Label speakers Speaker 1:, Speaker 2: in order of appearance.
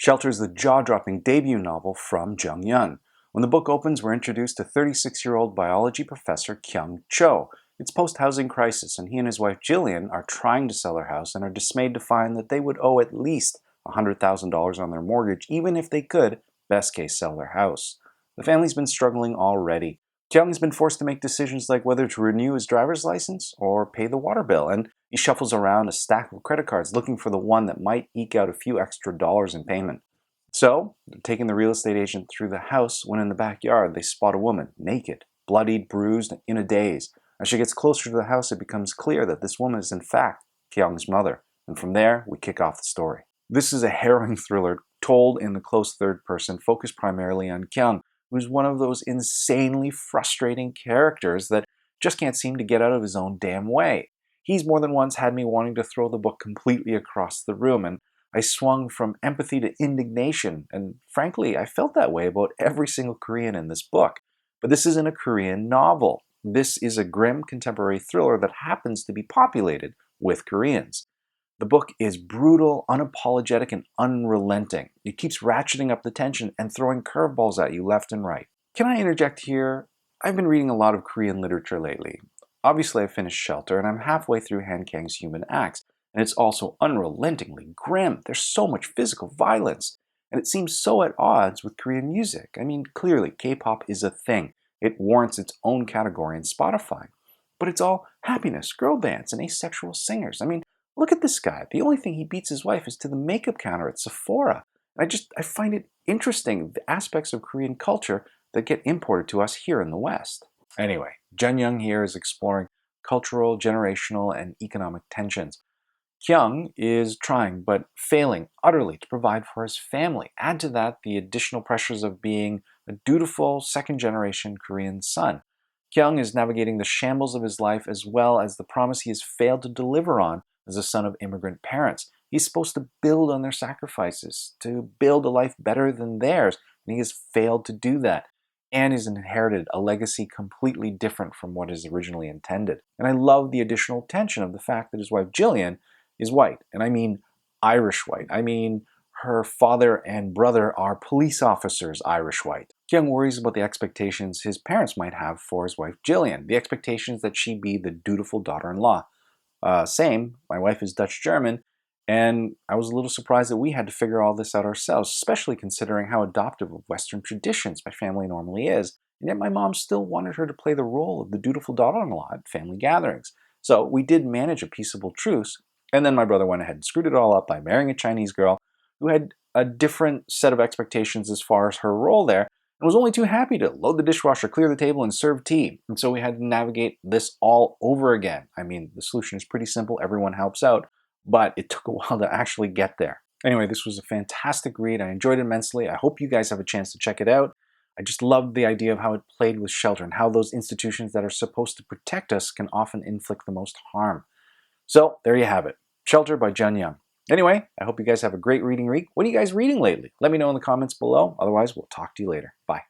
Speaker 1: Shelter is the jaw-dropping debut novel from Jung Yun. When the book opens, we're introduced to 36-year-old biology professor Kyung Cho. It's post-housing crisis, and he and his wife Jillian are trying to sell their house and are dismayed to find that they would owe at least $100,000 on their mortgage, even if they could, best case, sell their house. The family's been struggling already. Kyung's been forced to make decisions like whether to renew his driver's license or pay the water bill, and he shuffles around a stack of credit cards looking for the one that might eke out a few extra dollars in payment. So, they're taking the real estate agent through the house when in the backyard they spot a woman, naked, bloodied, bruised, in a daze. As she gets closer to the house, it becomes clear that this woman is in fact Kyung's mother, and from there we kick off the story. This is a harrowing thriller told in the close third person, focused primarily on Kyung, who's one of those insanely frustrating characters that just can't seem to get out of his own damn way. He's more than once had me wanting to throw the book completely across the room, and I swung from empathy to indignation, and frankly, I felt that way about every single Korean in this book. But this isn't a Korean novel. This is a grim contemporary thriller that happens to be populated with Koreans. The book is brutal, unapologetic, and unrelenting. It keeps ratcheting up the tension and throwing curveballs at you left and right. Can I interject here? I've been reading a lot of Korean literature lately. Obviously, I finished Shelter, and I'm halfway through Han Kang's Human Acts, and it's also unrelentingly grim. There's so much physical violence, and it seems so at odds with Korean music. I mean, clearly, K-pop is a thing. It warrants its own category in Spotify. But it's all happiness, girl bands, and asexual singers. I mean, look at this guy. The only thing he beats his wife is to the makeup counter at Sephora. I find it interesting, the aspects of Korean culture that get imported to us here in the West. Anyway, Jung Yun here is exploring cultural, generational, and economic tensions. Kyung is trying, but failing utterly to provide for his family. Add to that the additional pressures of being a dutiful second-generation Korean son. Kyung is navigating the shambles of his life as well as the promise he has failed to deliver on as a son of immigrant parents. He's supposed to build on their sacrifices, to build a life better than theirs, and he has failed to do that. And he's inherited a legacy completely different from what is originally intended. And I love the additional tension of the fact that his wife Jillian is white, and I mean Irish white. I mean her father and brother are police officers, Irish white. Kyung worries about the expectations his parents might have for his wife Jillian, the expectations that she be the dutiful daughter-in-law. Same, my wife is Dutch-German, and I was a little surprised that we had to figure all this out ourselves, especially considering how adoptive of Western traditions my family normally is, and yet my mom still wanted her to play the role of the dutiful daughter-in-law at family gatherings. So we did manage a peaceable truce, and then my brother went ahead and screwed it all up by marrying a Chinese girl who had a different set of expectations as far as her role there, and was only too happy to load the dishwasher, clear the table, and serve tea. And so we had to navigate this all over again. I mean, the solution is pretty simple. Everyone helps out, but it took a while to actually get there. Anyway, this was a fantastic read. I enjoyed it immensely. I hope you guys have a chance to check it out. I just loved the idea of how it played with Shelter and how those institutions that are supposed to protect us can often inflict the most harm. So there you have it. Shelter by Jung Yun. Anyway, I hope you guys have a great reading week. What are you guys reading lately? Let me know in the comments below. Otherwise, we'll talk to you later. Bye.